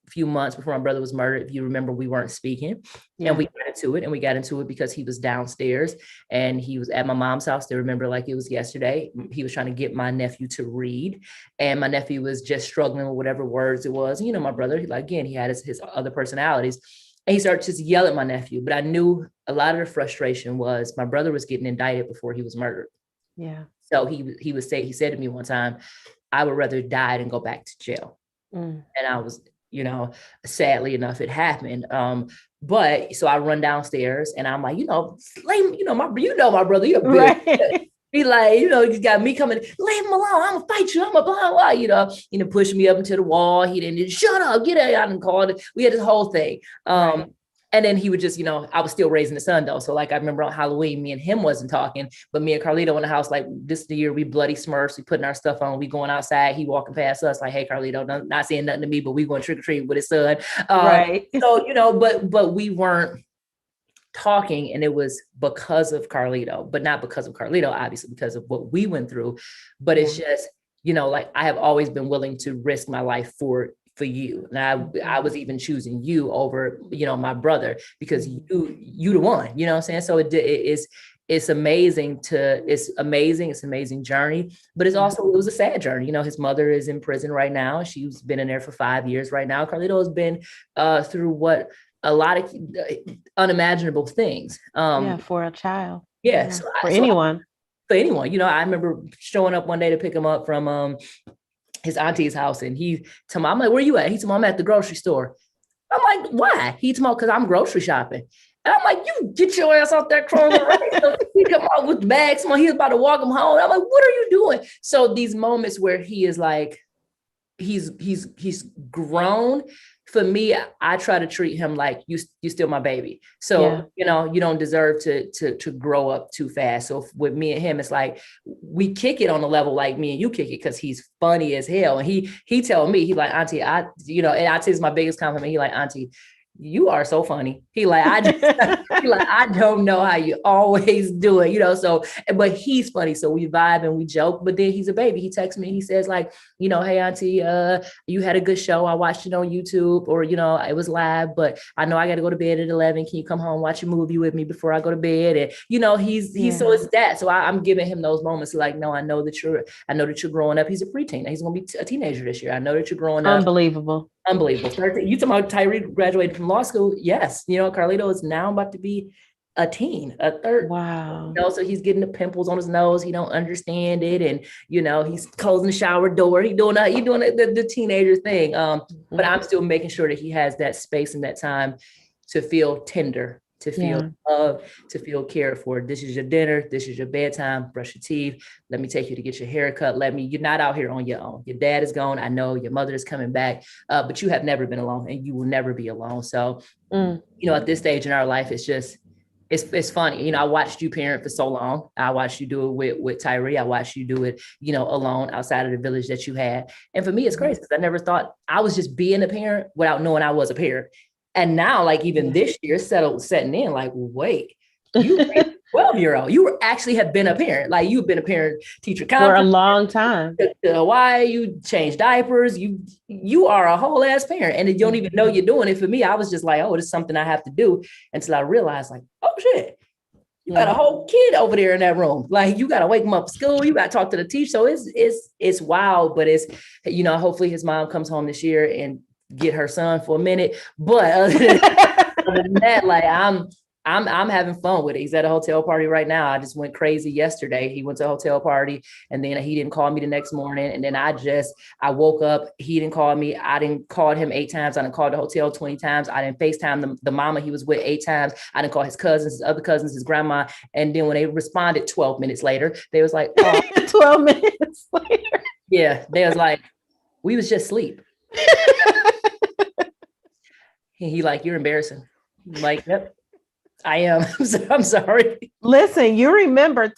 few months before my brother was murdered, if you remember, we weren't speaking. And we got into it because he was downstairs and he was at my mom's house. They remember like it was yesterday. He was trying to get my nephew to read, and my nephew was just struggling with whatever words it was. My brother, he had his other personalities. And he started to just yell at my nephew. But I knew a lot of the frustration was my brother was getting indicted before he was murdered. Yeah. So he said to me one time, I would rather die than go back to jail. And I was, sadly enough, it happened. But so I run downstairs and I'm like, my brother, you're big. He like, you got me coming, leave him alone. I'm gonna fight you. I'm a blah, push me up into the wall. He didn't shut up, get out and call it. We had this whole thing. And then he would just, I was still raising the son though. So like, I remember on Halloween, me and him wasn't talking, but me and Carlito in the house, like this is the year we bloody Smurfs, we putting our stuff on, we going outside, he walking past us like, hey, Carlito, not saying nothing to me, but we going trick or treat with his son. Right. So, but we weren't talking, and it was because of Carlito, but not because of Carlito, obviously because of what we went through. But it's just, like I have always been willing to risk my life for you. And I was even choosing you over, my brother, because you the one, what I'm saying? So it's amazing. It's amazing journey, but it was a sad journey. His mother is in prison right now. She's been in there for 5 years right now. Carlito has been through a lot of unimaginable things. For a child. Yeah. For anyone. For anyone, I remember showing up one day to pick him up from his auntie's house, and he told me, I'm like, where you at? He told me, I'm at the grocery store. I'm like, why? He told me, because I'm grocery shopping. And I'm like, you get your ass out there crawling around. So he come out with bags. He was about to walk him home. I'm like, what are you doing? So these moments where he is like, he's grown. For me, I try to treat him like you still my baby. So, you don't deserve to grow up too fast. So with me and him, it's like, we kick it on the level like me and you kick it, because he's funny as hell. And he tell me, he like, Auntie, and I say it's my biggest compliment. He like, Auntie, you are so funny. He like, I don't know how you always do it, so, but he's funny. So we vibe and we joke, but then he's a baby. He texts me, he says like, hey, Auntie, you had a good show. I watched it on YouTube, or, it was live, but I know I got to go to bed at 11. Can you come home, watch a movie with me before I go to bed? And, he's so it's that. So I'm giving him those moments like, no, I know that you're growing up. He's a preteen. He's going to be a teenager this year. I know that you're growing up. Unbelievable. You talking about Tyree graduated from law school? Yes. Carlito is now about to be a teen, a third. Wow. So he's getting the pimples on his nose. He don't understand it, and he's closing the shower door. He doing the teenager thing. But I'm still making sure that he has that space and that time to feel tender, to feel love, to feel cared for. This is your dinner. This is your bedtime. Brush your teeth. Let me take you to get your hair cut. You're not out here on your own. Your dad is gone. I know your mother is coming back, but you have never been alone, and you will never be alone. So, at this stage in our life, it's just, it's funny. I watched you parent for so long. I watched you do it with Tyree. I watched you do it, alone outside of the village that you had. And for me, it's crazy because I never thought I was just being a parent without knowing I was a parent. And now, like, even this year, setting in, like, wait, you 12-year-old, you actually have been a parent. Like, you've been a parent teacher for a long time. To Hawaii, you change diapers, you are a whole ass parent, and you don't even know you're doing it. For me, I was just like, oh, this is something I have to do, until I realized, like, oh shit, you got a whole kid over there in that room. Like, you got to wake him up for school. You got to talk to the teacher. So it's wild, but it's, hopefully his mom comes home this year and get her son for a minute. But other than that, like, I'm having fun with it. He's at a hotel party right now. I just went crazy yesterday. He went to a hotel party, and then he didn't call me the next morning. And then I woke up, he didn't call me. I didn't call him 8 times. I didn't call the hotel 20 times. I didn't FaceTime the mama he was with 8 times. I didn't call his cousins, his other cousins, his grandma. And then when they responded 12 minutes later, they was like, oh. 12 minutes later. Yeah. They was like, we was just asleep. He like, you're embarrassing. I'm like, yep, I am. I'm sorry. Listen, you remember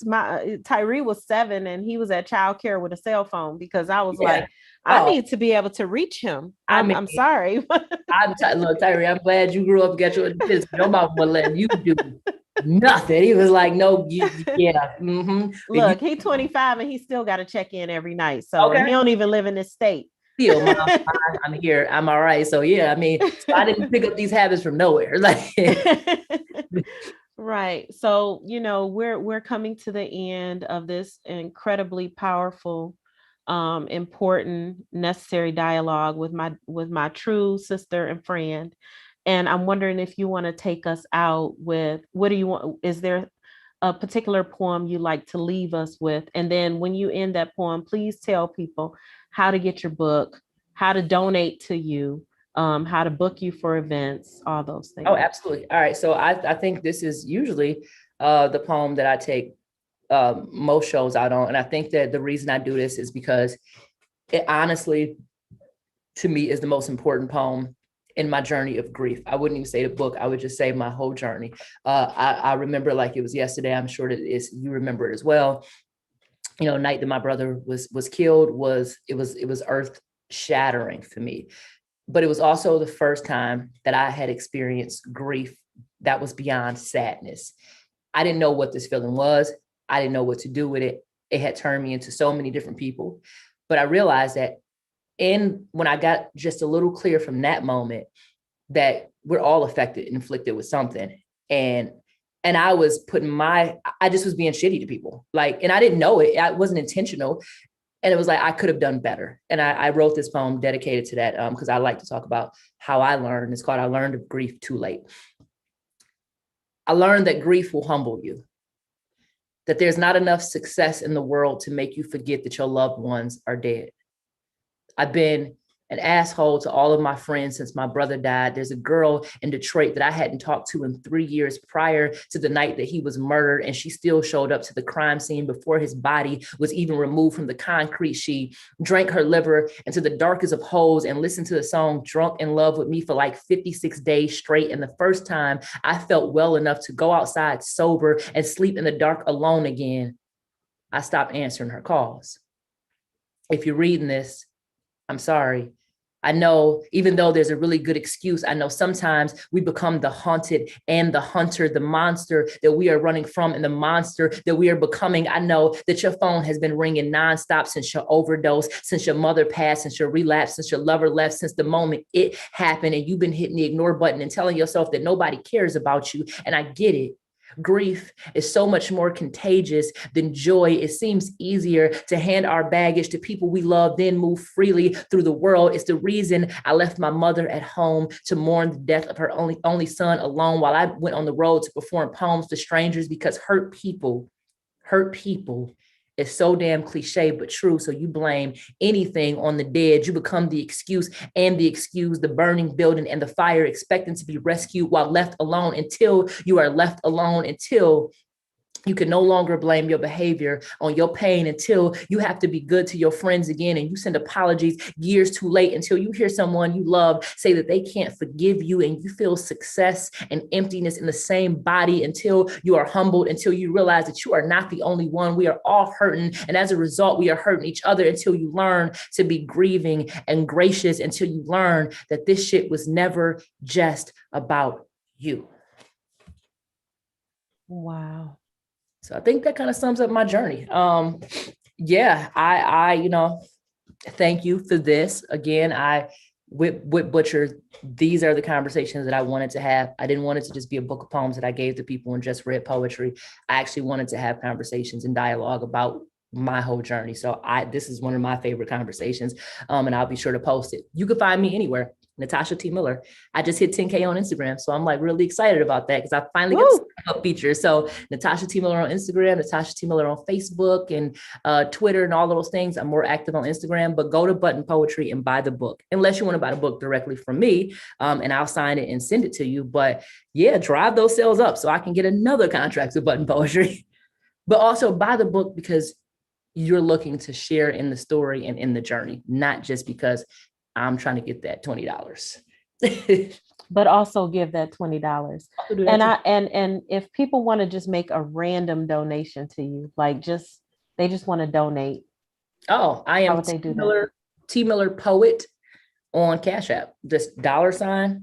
Tyree was 7 and he was at childcare with a cell phone, because I was like, I need to be able to reach him. I'm sorry. Look, Tyree, I'm glad you grew up and got your kids. Your mom wouldn't let you do nothing. He was like, no, yeah. Mm-hmm. Look, he's 25 and he still got to check in every night. So he don't even live in this state. Feel, Mom, I'm here. I'm all right. So yeah, I didn't pick up these habits from nowhere. Like, right. So, we're coming to the end of this incredibly powerful, important, necessary dialogue with my true sister and friend. And I'm wondering if you want to take us out with, what do you want? Is there a particular poem you like to leave us with? And then when you end that poem, please tell people how to get your book, how to donate to you, how to book you for events, all those things. Oh, absolutely. All right. So I think this is usually the poem that I take most shows out on. And I think that the reason I do this is because it honestly, to me, is the most important poem in my journey of grief. I wouldn't even say the book. I would just say my whole journey. I remember like it was yesterday. I'm sure that you remember it as well. Night that my brother was killed it was earth shattering for me. But it was also the first time that I had experienced grief that was beyond sadness. I didn't know what this feeling was. I didn't know what to do with it. It had turned me into so many different people. But I realized that when I got just a little clear from that moment, that we're all affected and inflicted with something. And I was I just was being shitty to people. Like, and I didn't know it. I wasn't intentional. And it was like, I could have done better. And I wrote this poem dedicated to that because I like to talk about how I learned. It's called I Learned of Grief Too Late. I learned that grief will humble you, that there's not enough success in the world to make you forget that your loved ones are dead. I've been an asshole to all of my friends since my brother died. There's a girl in Detroit that I hadn't talked to in 3 years prior to the night that he was murdered, and she still showed up to the crime scene before his body was even removed from the concrete. She drank her liver into the darkest of holes and listened to the song Drunk in Love with me for like 56 days straight. And the first time I felt well enough to go outside sober and sleep in the dark alone again, I stopped answering her calls. If you're reading this, I'm sorry. I know, even though there's a really good excuse, I know sometimes we become the haunted and the hunter, the monster that we are running from and the monster that we are becoming. I know that your phone has been ringing nonstop since your overdose, since your mother passed, since your relapse, since your lover left, since the moment it happened, and you've been hitting the ignore button and telling yourself that nobody cares about you. And I get it. Grief is so much more contagious than joy. It seems easier to hand our baggage to people we love, then move freely through the world. It's the reason I left my mother at home to mourn the death of her only son alone while I went on the road to perform poems to strangers, because hurt people is so damn cliche, but true. So you blame anything on the dead. You become the excuse and the excuse, the burning building and the fire, expecting to be rescued while left alone, until you are left alone, until you can no longer blame your behavior on your pain, until you have to be good to your friends again and you send apologies years too late, until you hear someone you love say that they can't forgive you and you feel success and emptiness in the same body, until you are humbled, until you realize that you are not the only one. We are all hurting. And as a result, we are hurting each other, until you learn to be grieving and gracious, until you learn that this shit was never just about you. Wow. So I think that kind of sums up my journey. Yeah, I thank you for this. Again, with Butcher, these are the conversations that I wanted to have. I didn't want it to just be a book of poems that I gave to people and just read poetry. I actually wanted to have conversations and dialogue about my whole journey. So this is one of my favorite conversations. And I'll be sure to post it. You can find me anywhere. Natasha T. Miller. I just hit 10K on Instagram. So I'm like really excited about that because I finally got a feature. So Natasha T. Miller on Instagram, Natasha T. Miller on Facebook and Twitter and all of those things. I'm more active on Instagram, but go to Button Poetry and buy the book, unless you want to buy the book directly from me, and I'll sign it and send it to you. But yeah, drive those sales up so I can get another contract with Button Poetry. But also buy the book because you're looking to share in the story and in the journey, not just because I'm trying to get that $20. But also give that $20. And if people want to just make a random donation to you, like they just want to donate. Oh, I am T Miller Poet on Cash App. Just $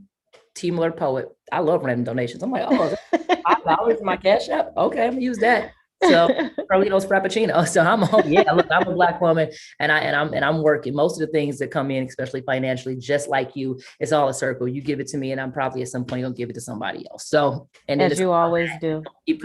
T Miller Poet. I love random donations. I'm like, oh, $5 for my Cash App? Okay, I'm gonna use that. So Carlito's Frappuccino. So I'm a Black woman and I'm working. Most of the things that come in, especially financially, just like you, it's all a circle. You give it to me and I'm probably at some point gonna give it to somebody else. So, and as you always do. Keep coming.